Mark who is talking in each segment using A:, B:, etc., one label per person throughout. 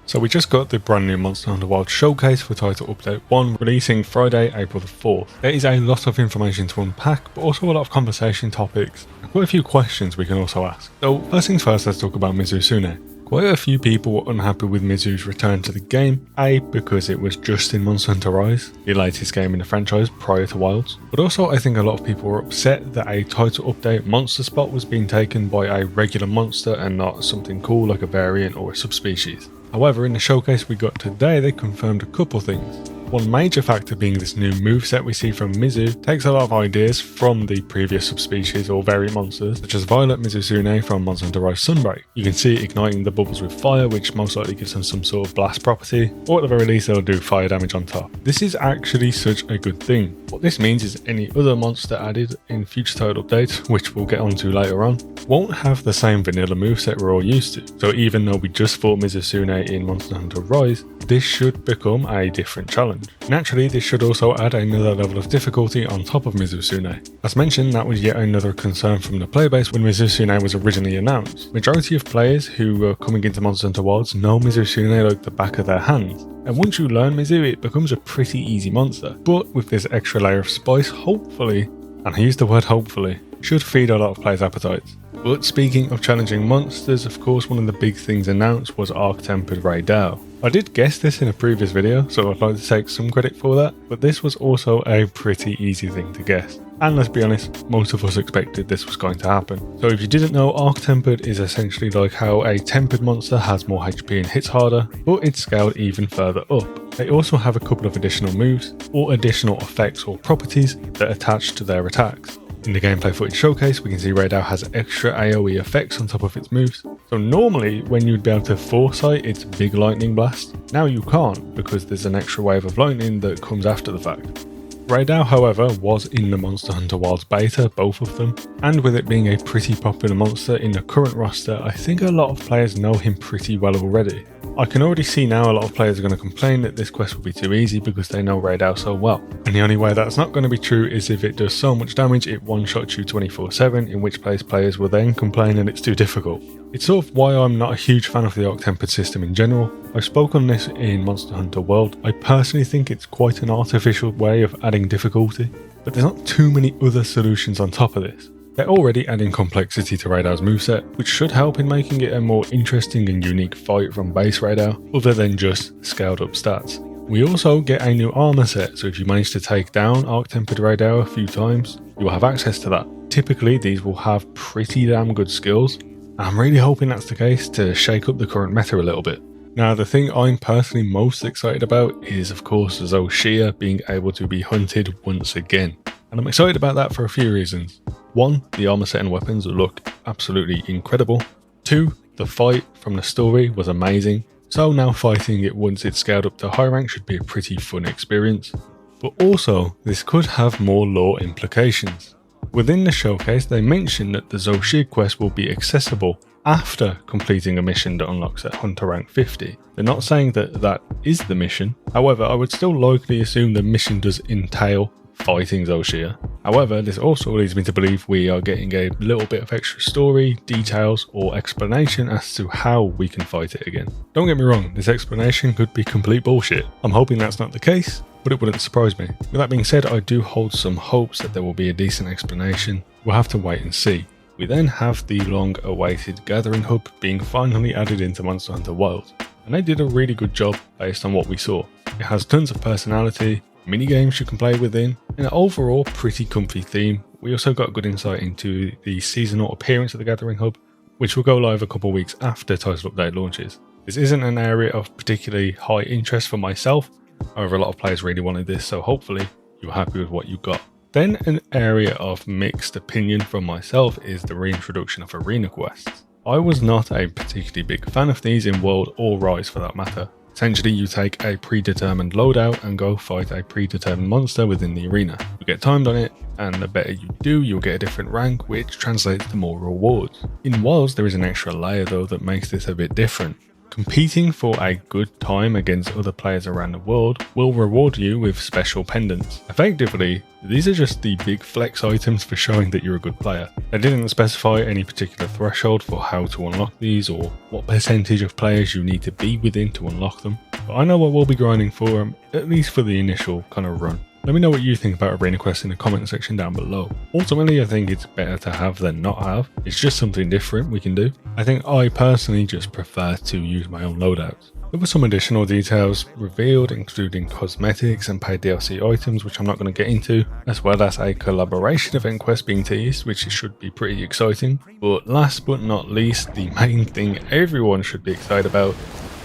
A: So we just got the brand new Monster Hunter Wilds showcase for Title Update 1 releasing Friday, April the 4th. There is a lot of information to unpack, but also a lot of conversation topics, and quite a few questions we can also ask. So first things first, let's talk about Mizu Sune. Quite a few people were unhappy with Mizu's return to the game, A, because it was just in Monster Hunter Rise, the latest game in the franchise prior to Wilds, but also I think a lot of people were upset that a title update monster spot was being taken by a regular monster and not something cool like a variant or a subspecies. However, in the showcase we got today, they confirmed a couple things. One major factor being this new moveset we see from Mizu takes a lot of ideas from the previous subspecies or variant monsters, such as Violet Mizusune from Monster Hunter Rise Sunbreak. You can see it igniting the bubbles with fire, which most likely gives them some sort of blast property, or at the very least they'll do fire damage on top. This is actually such a good thing. What this means is any other monster added in future title updates, which we'll get onto later on, won't have the same vanilla moveset we're all used to. So even though we just fought Mizusune in Monster Hunter Rise, this should become a different challenge. Naturally, this should also add another level of difficulty on top of Mizusune. As mentioned, that was yet another concern from the playbase when Mizusune was originally announced. Majority of players who were coming into Monster Hunter Wilds know Mizusune like the back of their hands, and once you learn Mizu, it becomes a pretty easy monster. But with this extra layer of spice, hopefully, and I use the word hopefully, should feed a lot of players' appetites. But speaking of challenging monsters, of course one of the big things announced was Arc-Tempered Raidao. I did guess this in a previous video, so I'd like to take some credit for that, but this was also a pretty easy thing to guess. And let's be honest, most of us expected this was going to happen. So if you didn't know, Arc-Tempered is essentially like how a tempered monster has more HP and hits harder, but it's scaled even further up. They also have a couple of additional moves, or additional effects or properties that attach to their attacks. In the gameplay footage showcase, we can see Raidao has extra AoE effects on top of its moves. So normally, when you'd be able to foresight its big lightning blast, now you can't because there's an extra wave of lightning that comes after the fact. Raidao, however, was in the Monster Hunter Wilds beta, both of them, and with it being a pretty popular monster in the current roster, I think a lot of players know him pretty well already. I can already see now a lot of players are going to complain that this quest will be too easy because they know Raidao so well. And the only way that's not going to be true is if it does so much damage it one-shots you 24/7, in which case players will then complain that it's too difficult. It's sort of why I'm not a huge fan of the Arc-Tempered system in general. I spoke on this in Monster Hunter World. I personally think it's quite an artificial way of adding difficulty, but there's not too many other solutions on top of this. They're already adding complexity to Raidao's moveset, which should help in making it a more interesting and unique fight from base Raidao, other than just scaled up stats. We also get a new armour set, so if you manage to take down Arc-Tempered Raidao a few times, you will have access to that. Typically these will have pretty damn good skills, and I'm really hoping that's the case to shake up the current meta a little bit. Now the thing I'm personally most excited about is of course Zoh Shia being able to be hunted once again. And I'm excited about that for a few reasons. 1, the armor set and weapons look absolutely incredible. 2, the fight from the story was amazing, so now fighting it once it's scaled up to high rank should be a pretty fun experience. But also, this could have more lore implications. Within the showcase they mentioned that the Zoh Shia quest will be accessible after completing a mission that unlocks at Hunter rank 50. They're not saying that that is the mission, however I would still likely assume the mission does entail fighting Zoh Shia. However, this also leads me to believe we are getting a little bit of extra story, details or explanation as to how we can fight it again. Don't get me wrong, this explanation could be complete bullshit. I'm hoping that's not the case, but it wouldn't surprise me. With that being said, I do hold some hopes that there will be a decent explanation. We'll have to wait and see. We then have the long-awaited Gathering Hub being finally added into Monster Hunter Wilds, and they did a really good job based on what we saw. It has tons of personality, mini-games you can play within, and an overall pretty comfy theme. We also got good insight into the seasonal appearance of the Gathering Hub, which will go live a couple weeks after title update launches. This isn't an area of particularly high interest for myself, however a lot of players really wanted this, so hopefully you're happy with what you got. Then an area of mixed opinion from myself is the reintroduction of arena quests. I was not a particularly big fan of these in World or Rise for that matter. Essentially you take a predetermined loadout and go fight a predetermined monster within the arena. You get timed on it, and the better you do, you'll get a different rank, which translates to more rewards. In Wilds there is an extra layer though that makes this a bit different. Competing for a good time against other players around the world will reward you with special pendants. Effectively, these are just the big flex items for showing that you're a good player. They didn't specify any particular threshold for how to unlock these or what percentage of players you need to be within to unlock them, but I know I will be grinding for them, at least for the initial kind of run. Let me know what you think about Arena Quest in the comment section down below. Ultimately, I think it's better to have than not have. It's just something different we can do. I think I personally just prefer to use my own loadouts. There were some additional details revealed, including cosmetics and paid DLC items, which I'm not going to get into, as well as a collaboration event quest being teased, which should be pretty exciting. But last but not least, the main thing everyone should be excited about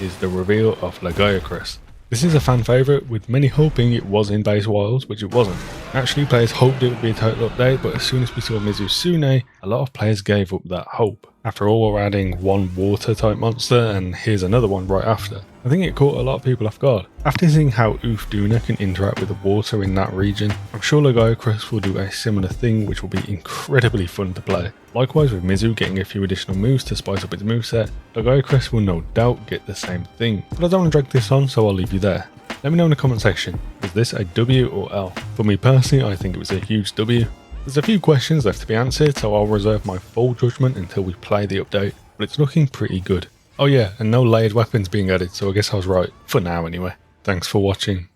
A: is the reveal of Lagiacrus. This is a fan favourite, with many hoping it was in Base Wilds, which it wasn't. Naturally, players hoped it would be a total update, but as soon as we saw Mizusune, a lot of players gave up that hope. After all, we're adding one water type monster, and here's another one right after. I think it caught a lot of people off guard. After seeing how Ufduna can interact with the water in that region, I'm sure Lagiacrus will do a similar thing, which will be incredibly fun to play. Likewise, with Mizu getting a few additional moves to spice up its moveset, Lagiacrus will no doubt get the same thing. But I don't want to drag this on, so I'll leave you there. Let me know in the comment section, is this a W or L? For me personally, I think it was a huge W. There's a few questions left to be answered, so I'll reserve my full judgment until we play the update, but it's looking pretty good. Oh yeah, and no layered weapons being added, so I guess I was right, for now anyway. Thanks for watching.